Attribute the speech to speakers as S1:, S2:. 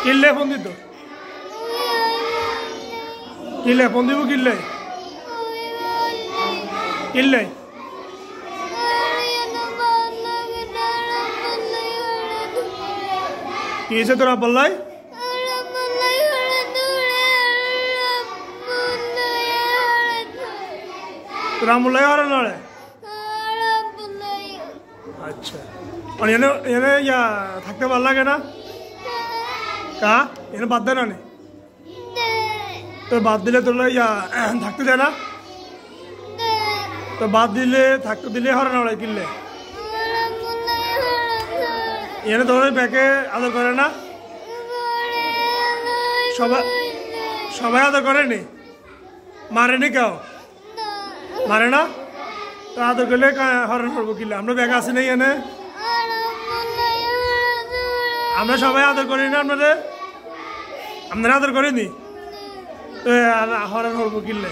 S1: কিল্লে phone দিত কিল্লে phone দিব কিল্লে কিল্লে কি হয়েছে তোরা বললাই রামুল্লাই আর নাড়ে আচ্ছা আর এনে এনে ইয়া থাকতে ভালো লাগে না কা এনে বাদ দেয় না তো বাদ দিলে তোর ইয়া থাকতে দেয় না তো বাদ দিলে থাকতে দিলে হরে নাড়ে কিনলে এনে তোর ব্যাকে আদর করে না সবাই সবাই আদর করেনি মারেনি কেউ মারে না তো আদর করলে হরণ করবো কিনলে আমরা ব্যাগে আসি নাই এনে আমরা সবাই আদর করি না আপনারা আদর করিনি তো হরণ করবো কিনলে